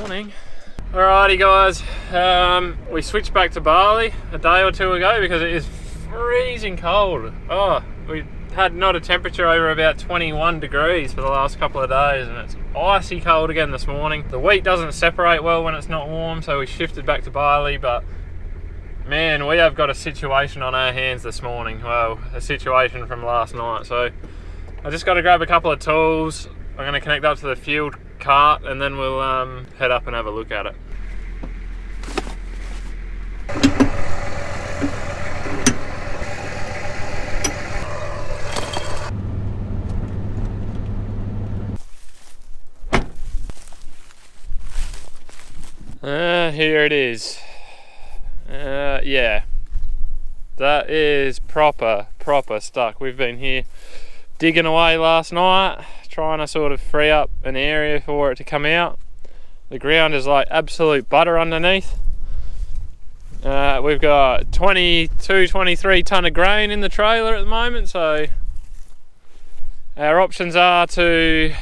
Morning. Alrighty guys, we switched back to Barley a day or two ago because it is freezing cold. Oh, we had not a temperature over about 21 degrees for the last couple of days, and it's icy cold again this morning. The wheat doesn't separate well when it's not warm, so we shifted back to Barley, but man, we have got a situation on our hands this morning. Well, a situation from last night. So I just got to grab a couple of tools. I'm going to connect up to the field cart and then we'll head up and have a look at it. Here it is. Yeah, that is proper stuck. We've been here digging away last night, trying to sort of free up an area for it to come out. The ground is like absolute butter underneath. We've got 23 tonne of grain in the trailer at the moment, so our options are to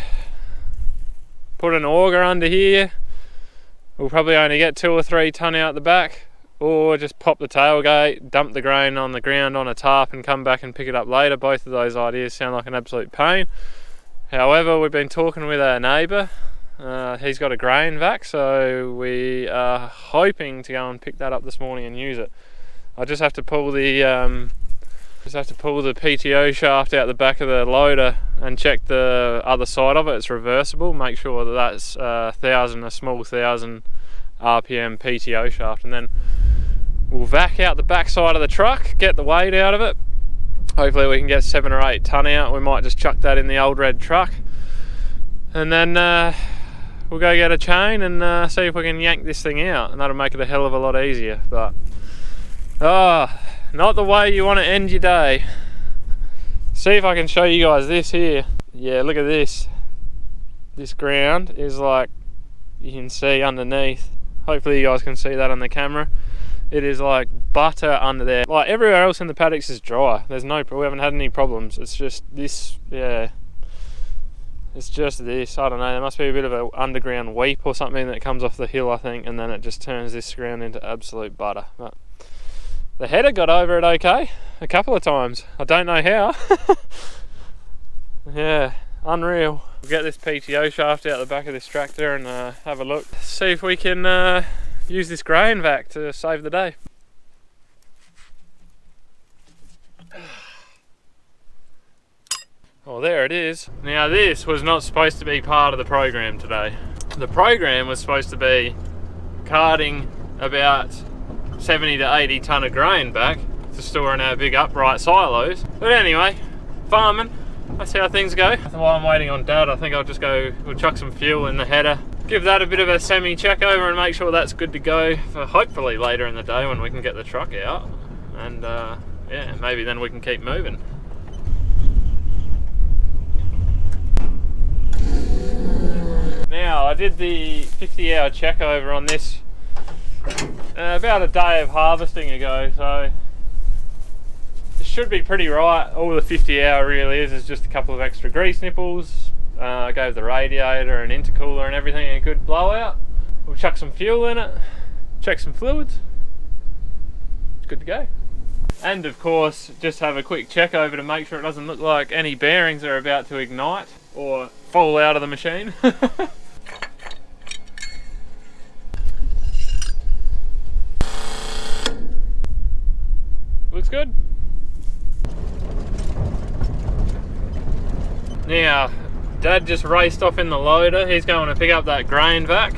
put an auger under here. We'll probably only get 2 or 3 tonne out the back, or just pop the tailgate, dump the grain on the ground on a tarp and come back and pick it up later. Both of those ideas sound like an absolute pain. However, we've been talking with our neighbour. He's got a grain vac, so we are hoping to go and pick that up this morning and use it. I just have to pull the PTO shaft out the back of the loader and check the other side of it. It's reversible. Make sure that that's a small 1,000 RPM PTO shaft, and then we'll vac out the back side of the truck, get the weight out of it. Hopefully we can get 7 or 8 tonne out. We might just chuck that in the old red truck, and then we'll go get a chain and see if we can yank this thing out, and that'll make it a hell of a lot easier. But not the way you want to end your day. See if I can show you guys this here. Yeah, look at this. This ground is like, you can see underneath. Hopefully you guys can see that on the camera. It is like butter under there. Like everywhere else in the paddocks is dry. We haven't had any problems. It's just this, yeah. It's just this, I don't know, there must be a bit of an underground weep or something that comes off the hill, I think, and then it just turns this ground into absolute butter. But the header got over it okay, a couple of times. I don't know how. Yeah, unreal. We'll get this PTO shaft out the back of this tractor and have a look. See if we can use this grain vac to save the day. Well, there it is. Now this was not supposed to be part of the program today. The program was supposed to be carting about 70 to 80 tonne of grain back to store in our big upright silos. But anyway, farming, that's how things go. While I'm waiting on Dad, I think we'll chuck some fuel in the header, give that a bit of a semi check over and make sure that's good to go for hopefully later in the day when we can get the truck out. And yeah, maybe then we can keep moving. Now, I did the 50-hour check over on this about a day of harvesting ago, so it should be pretty right. All the 50-hour really is just a couple of extra grease nipples. I gave the radiator and intercooler and everything a good blowout. We'll chuck some fuel in it, check some fluids. It's good to go. And of course, just have a quick check over to make sure it doesn't look like any bearings are about to ignite or fall out of the machine. Looks good. Now, Dad just raced off in the loader. He's going to pick up that grain vac.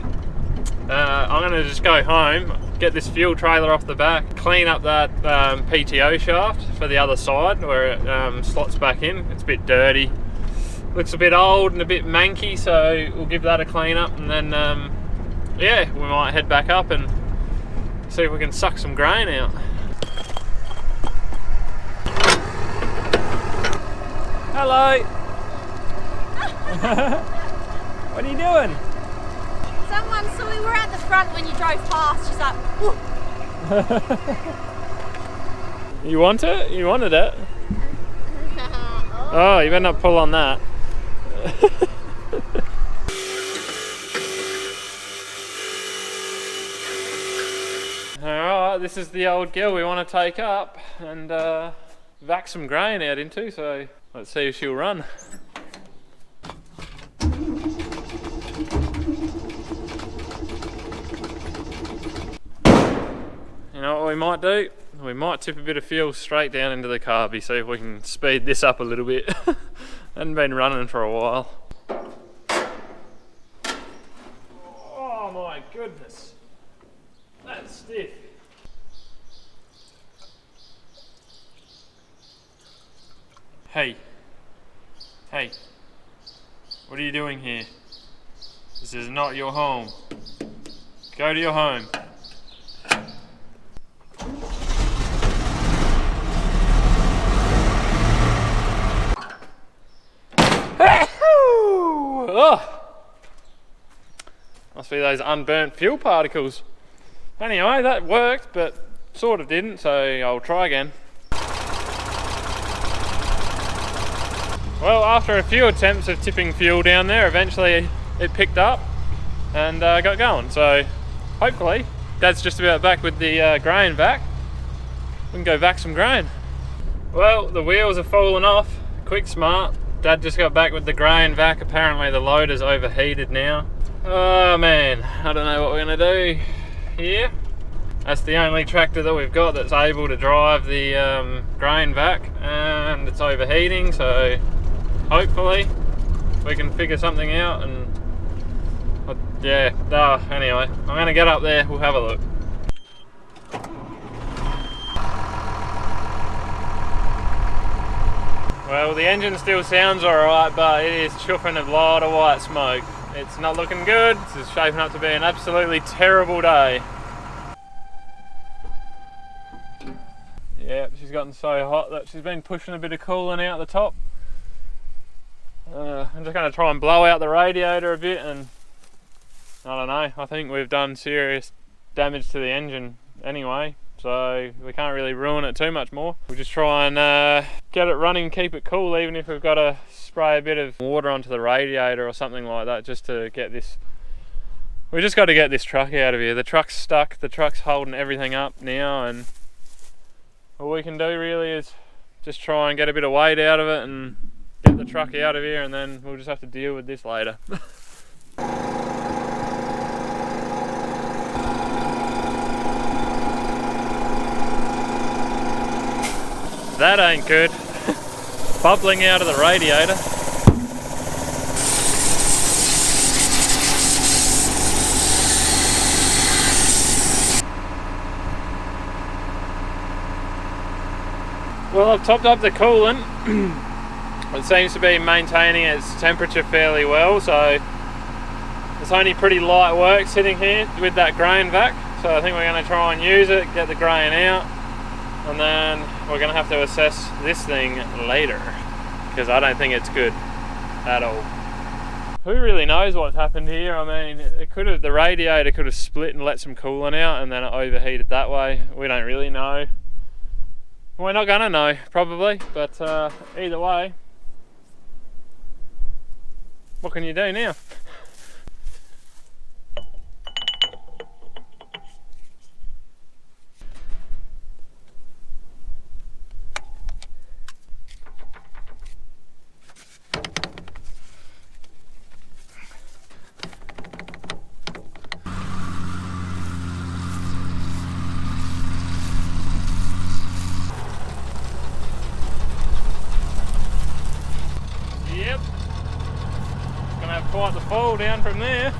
I'm going to just go home, get this fuel trailer off the back, clean up that PTO shaft for the other side where it slots back in. It's a bit dirty. Looks a bit old and a bit manky, so we'll give that a clean up, and then yeah, we might head back up and see if we can suck some grain out. Hello. What are you doing? Someone saw we were at the front when you drove past. She's like, whoa. You want it? You wanted it? Oh, you better not pull on that. Alright, this is the old gill we want to take up and vac some grain out into, so let's see if she'll run. You know what we might do? We might tip a bit of fuel straight down into the carby, see if we can speed this up a little bit. Hadn't been running for a while. Oh my goodness, that's stiff. Hey, what are you doing here? This is not your home. Go to your home. Oh. Must be those unburnt fuel particles. Anyway, that worked, but sort of didn't, so I'll try again. Well, after a few attempts of tipping fuel down there, eventually it picked up and got going. So hopefully, Dad's just about back with the grain vac. We can go vac some grain. Well, the wheels are falling off. Quick smart. Dad just got back with the grain vac. Apparently the loader's overheated now. Oh man, I don't know what we're gonna do here. That's the only tractor that we've got that's able to drive the grain vac, and it's overheating, so hopefully we can figure something out. And anyway, I'm gonna get up there, we'll have a look. Well, the engine still sounds alright, but it is chuffing a lot of white smoke. It's not looking good. This is shaping up to be an absolutely terrible day. Yeah, she's gotten so hot that she's been pushing a bit of coolant out the top. I'm just going to try and blow out the radiator a bit, and I don't know, I think we've done serious damage to the engine anyway, so we can't really ruin it too much more. We'll just try and get it running, keep it cool, even if we've got to spray a bit of water onto the radiator or something like that, just to get this. We just got to get this truck out of here. The truck's stuck, the truck's holding everything up now, and all we can do really is just try and get a bit of weight out of it and get the truck out of here, and then we'll just have to deal with this later. That ain't good. Bubbling out of the radiator. Well, I've topped up the coolant. It seems to be maintaining its temperature fairly well, so it's only pretty light work sitting here with that grain vac. So I think we're going to try and use it, get the grain out, and then we're going to have to assess this thing later, because I don't think it's good at all. Who really knows what's happened here? I mean, the radiator could have split and let some coolant out, and then it overheated that way. We don't really know. We're not going to know, probably, but either way, what can you do now? Yep, gonna have quite the fall down from there.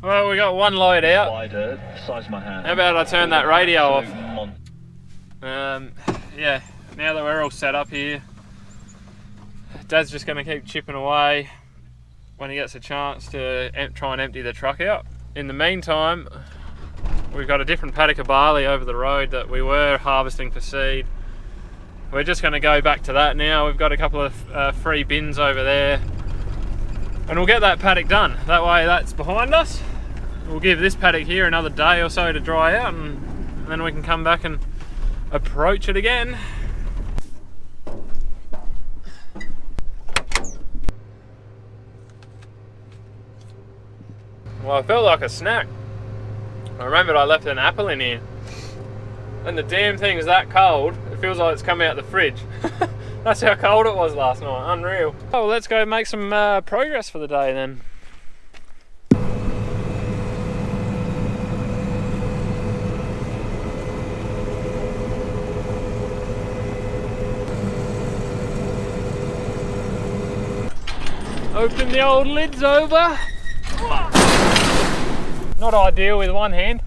Well, we got one load out. Wider, size of my hand. How about I turn that radio off? Yeah, now that we're all set up here, Dad's just going to keep chipping away when he gets a chance to try and empty the truck out. In the meantime, we've got a different paddock of barley over the road that we were harvesting for seed. We're just going to go back to that now. We've got a couple of free bins over there, and we'll get that paddock done. That way that's behind us. we'll give this paddock here another day or so to dry out, and then we can come back and approach it again. Well, I felt like a snack. I remembered I left an apple in here, and the damn thing is that cold, it feels like it's come out the fridge. That's how cold it was last night, unreal. Oh, well, let's go make some progress for the day then. Open the old lids over. Not ideal with one hand.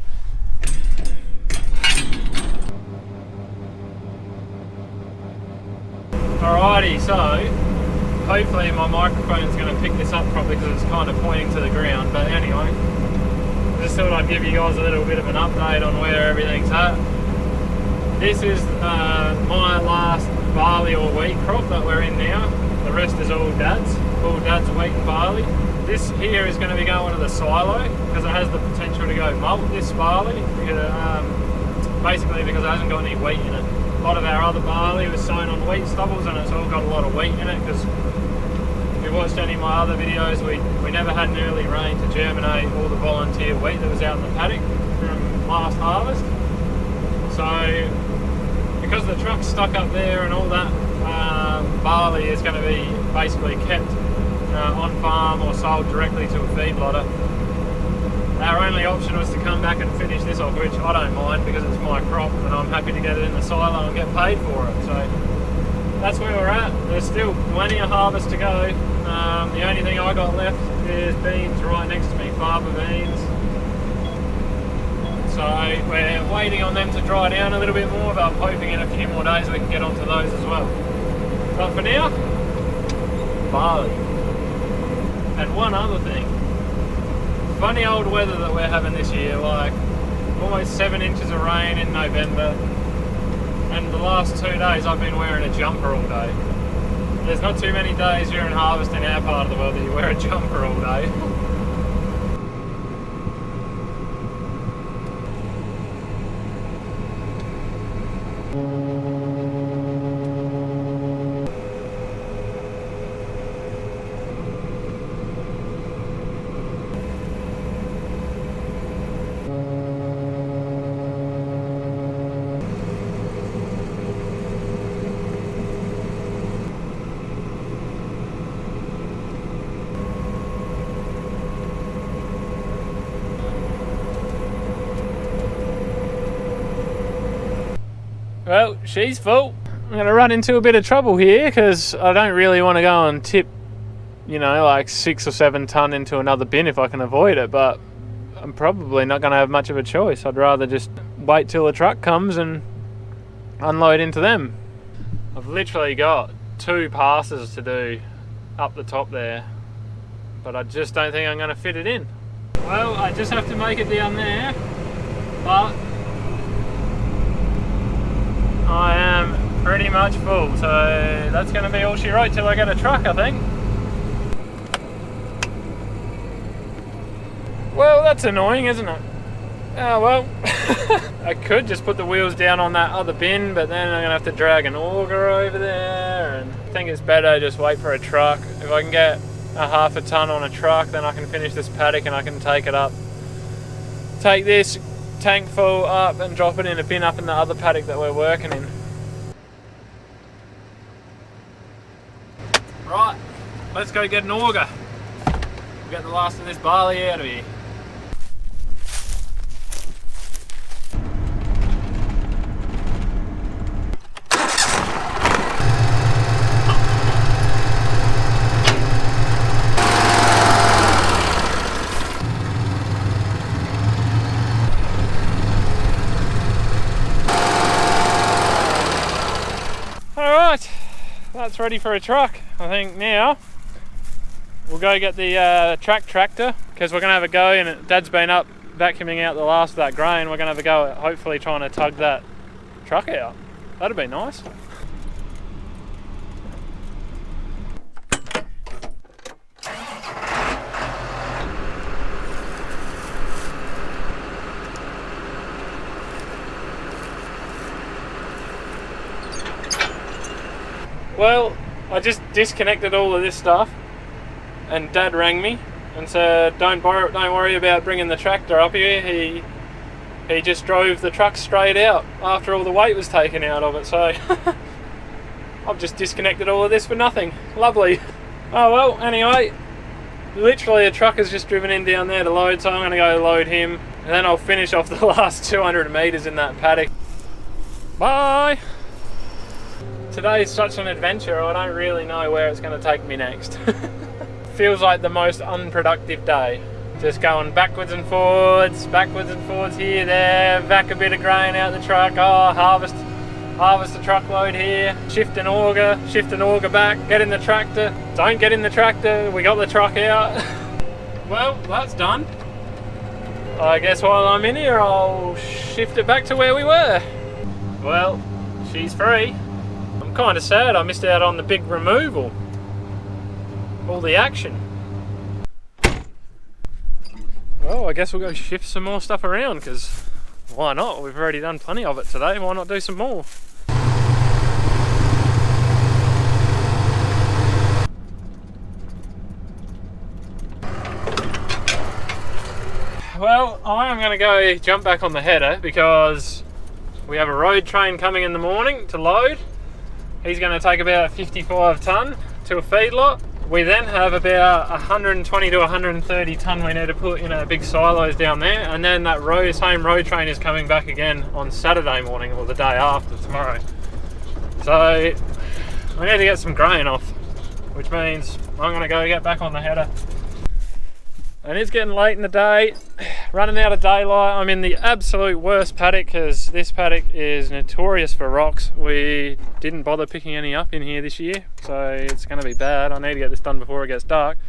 Alrighty, so hopefully my microphone's going to pick this up properly because it's kind of pointing to the ground. But anyway, just thought I'd give you guys a little bit of an update on where everything's at. This is my last barley or wheat crop that we're in now. The rest is all dad's wheat and barley. This here is going to be going to the silo because it has the potential to go malt, this barley, basically because it hasn't got any wheat in it. A lot of our other barley was sown on wheat stubbles and it's all got a lot of wheat in it, because if you watched any of my other videos, we never had an early rain to germinate all the volunteer wheat that was out in the paddock from last harvest. So because the truck's stuck up there and all that, barley is going to be basically kept on farm or sold directly to a feedlotter. Our only option was to come back and finish this off, which I don't mind because it's my crop and I'm happy to get it in the silo and get paid for it. So that's where we're at. There's still plenty of harvest to go. The only thing I got left is beans right next to me, fava beans. So we're waiting on them to dry down a little bit more, but I'm hoping in a few more days we can get onto those as well. But for now, barley. And one other thing, funny old weather that we're having this year, like almost 7 inches of rain in November, and the last 2 days I've been wearing a jumper all day. There's not too many days during harvest in our part of the world that you wear a jumper all day. Well, she's full. I'm going to run into a bit of trouble here because I don't really want to go and tip, you know, like 6 or 7 tonne into another bin if I can avoid it, but I'm probably not going to have much of a choice. I'd rather just wait till the truck comes and unload into them. I've literally got 2 passes to do up the top there, but I just don't think I'm going to fit it in. Well, I just have to make it down there, but I am pretty much full, so that's going to be all she wrote till I get a truck, I think. Well, that's annoying, isn't it? Oh well. I could just put the wheels down on that other bin, but then I'm going to have to drag an auger over there, and I think it's better just wait for a truck. If I can get a half a tonne on a truck, then I can finish this paddock and I can take it up. Take this tank full up and drop it in a bin up in the other paddock that we're working in. Right, let's go get an auger. We'll get the last of this barley out of here. Alright, that's ready for a truck. I think now we'll go get the tractor, because we're going to have a go, and Dad's been up vacuuming out the last of that grain. We're going to have a go at hopefully trying to tug that truck out. That'd be nice. Well, I just disconnected all of this stuff, and Dad rang me and said, "Don't worry about bringing the tractor up here." He just drove the truck straight out after all the weight was taken out of it. So I've just disconnected all of this for nothing. Lovely. Oh well. Anyway, literally a truck has just driven in down there to load, so I'm going to go load him, and then I'll finish off the last 200 metres in that paddock. Bye! Today's such an adventure, I don't really know where it's going to take me next. Feels like the most unproductive day. Just going backwards and forwards here, there, back a bit of grain out the truck, harvest the truckload here, shift an auger back, get in the tractor, don't get in the tractor, we got the truck out. Well, that's done. I guess while I'm in here, I'll shift it back to where we were. Well, she's free. I'm kind of sad I missed out on the big removal. All the action. Well, I guess we'll go shift some more stuff around, because why not? We've already done plenty of it today. Why not do some more? Well, I am going to go jump back on the header because we have a road train coming in the morning to load. He's going to take about 55 tonne to a feedlot. We then have about 120 to 130 tonne we need to put in our big silos down there, and then that same road train is coming back again on Saturday morning, or the day after, tomorrow. So I need to get some grain off, which means I'm going to go get back on the header. And it's getting late in the day, running out of daylight. I'm in the absolute worst paddock because this paddock is notorious for rocks. We didn't bother picking any up in here this year, so it's going to be bad. I need to get this done before it gets dark.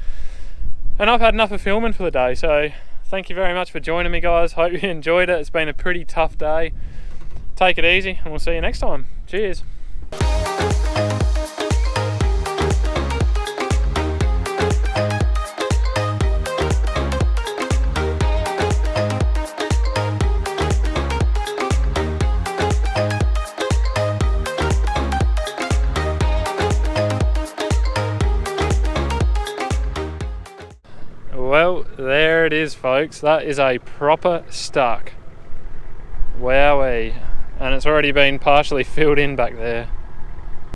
And I've had enough of filming for the day, so thank you very much for joining me, guys. Hope you enjoyed it. It's been a pretty tough day. Take it easy, and we'll see you next time. Cheers. Well, there it is, folks. That is a proper stuck. Wowee. And it's already been partially filled in back there.